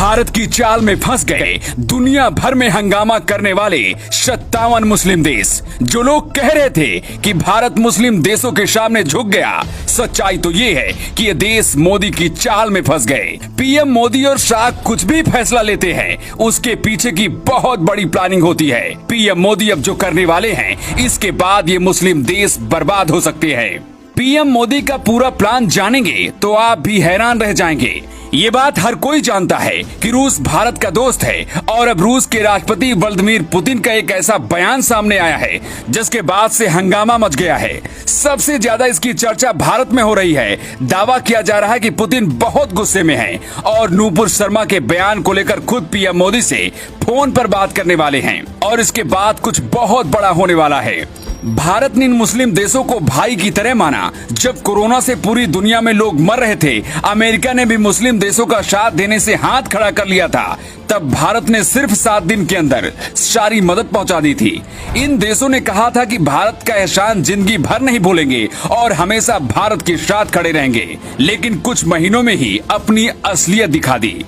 भारत की चाल में फंस गए दुनिया भर में हंगामा करने वाले 57 मुस्लिम देश। जो लोग कह रहे थे कि भारत मुस्लिम देशों के सामने झुक गया, सच्चाई तो ये है कि ये देश मोदी की चाल में फंस गए। पीएम मोदी और शाह कुछ भी फैसला लेते हैं, उसके पीछे की बहुत बड़ी प्लानिंग होती है। पीएम मोदी अब जो करने वाले हैं, इसके बाद ये मुस्लिम देश बर्बाद हो सकते हैं। पीएम मोदी का पूरा प्लान जानेंगे तो आप भी हैरान रह जाएंगे। ये बात हर कोई जानता है कि रूस भारत का दोस्त है और अब रूस के राष्ट्रपति व्लादिमीर पुतिन का एक ऐसा बयान सामने आया है जिसके बाद से हंगामा मच गया है। सबसे ज्यादा इसकी चर्चा भारत में हो रही है। दावा किया जा रहा है कि पुतिन बहुत गुस्से में हैं और नूपुर शर्मा के बयान को लेकर खुद पीएम मोदी से फोन पर बात करने वाले हैं और इसके बाद कुछ बहुत बड़ा होने वाला है। भारत ने इन मुस्लिम देशों को भाई की तरह माना। जब कोरोना से पूरी दुनिया में लोग मर रहे थे, अमेरिका ने भी मुस्लिम देशों का साथ देने से हाथ खड़ा कर लिया था। तब भारत ने सिर्फ 7 दिन के अंदर सारी मदद पहुंचा दी थी। इन देशों ने कहा था कि भारत का एहसान जिंदगी भर नहीं भूलेंगे और हमेशा भारत के साथ खड़े रहेंगे, लेकिन कुछ महीनों में ही अपनी असलियत दिखा दी।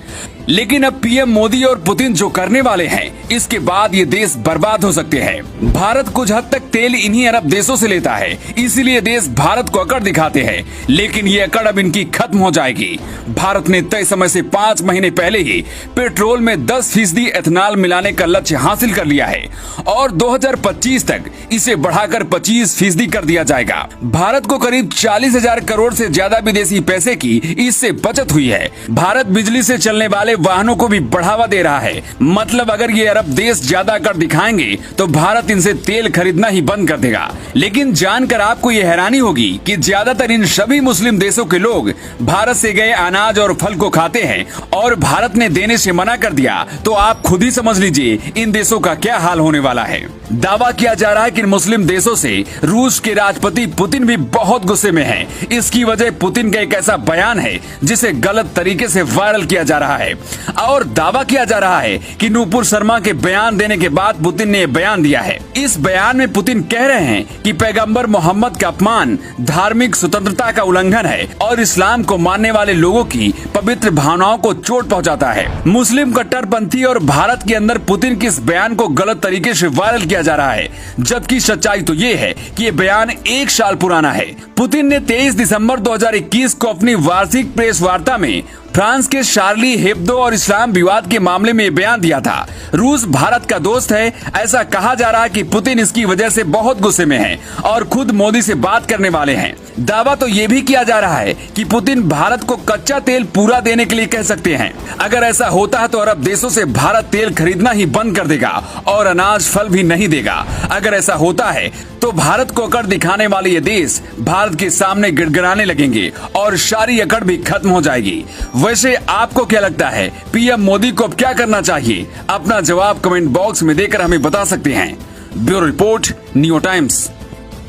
लेकिन अब पीएम मोदी और पुतिन जो करने वाले हैं, इसके बाद ये देश बर्बाद हो सकते हैं। भारत कुछ हद तक तेल इन्हीं अरब देशों से लेता है, इसीलिए देश भारत को अकड़ दिखाते हैं, लेकिन ये अकड़ अब इनकी खत्म हो जाएगी। भारत ने तय समय से 5 महीने पहले ही पेट्रोल में 10% एथेनॉल मिलाने का लक्ष्य हासिल कर लिया है और 2025 तक इसे बढ़ाकर 25% कर दिया जाएगा। भारत को करीब 40,000 करोड़ से ज्यादा विदेशी पैसे की इससे बचत हुई है। भारत बिजली से चलने वाले वाहनों को भी बढ़ावा दे रहा है। मतलब अगर ये अरब देश ज्यादा कर दिखाएंगे तो भारत इनसे तेल खरीदना ही बंद कर देगा। लेकिन जानकर आपको ये हैरानी होगी कि ज्यादातर इन सभी मुस्लिम देशों के लोग भारत से गए अनाज और फल को खाते हैं और भारत ने देने से मना कर दिया तो आप खुद ही समझ लीजिए इन देशों का क्या हाल होने वाला है। दावा किया जा रहा है कि मुस्लिम देशों से रूस के राष्ट्रपति पुतिन भी बहुत गुस्से में हैं। इसकी वजह पुतिन का एक ऐसा बयान है जिसे गलत तरीके से वायरल किया जा रहा है और दावा किया जा रहा है कि नूपुर शर्मा के बयान देने के बाद पुतिन ने बयान दिया है। इस बयान में पुतिन कह रहे हैं कि पैगंबर मोहम्मद का अपमान धार्मिक स्वतंत्रता का उल्लंघन है और इस्लाम को मानने वाले लोगों की पवित्र भावनाओं को चोट पहुंचाता है। मुस्लिम कट्टरपंथी और भारत के अंदर पुतिन के इस बयान को गलत तरीके से वायरल किया जा रहा है, जबकि सच्चाई तो ये है कि ये बयान 1 साल पुराना है। पुतिन ने 23 दिसंबर 2021 को अपनी वार्षिक प्रेस वार्ता में फ्रांस के शार्ली हेब्दो और इस्लाम विवाद के मामले में बयान दिया था। रूस भारत का दोस्त है, ऐसा कहा जा रहा है कि पुतिन इसकी वजह से बहुत गुस्से में है और खुद मोदी से बात करने वाले हैं। दावा तो ये भी किया जा रहा है कि पुतिन भारत को कच्चा तेल पूरा देने के लिए कह सकते हैं। अगर ऐसा होता है तो अरब देशों से भारत तेल खरीदना ही बंद कर देगा और अनाज फल भी नहीं देगा। अगर ऐसा होता है तो भारत को अकड़ दिखाने वाले ये देश भारत के सामने गिड़गिड़ाने लगेंगे और सारी अकड़ भी खत्म हो जाएगी। वैसे आपको क्या लगता है, पीएम मोदी को अब क्या करना चाहिए? अपना जवाब कमेंट बॉक्स में देकर हमें बता सकते हैं। Bureau report, new times.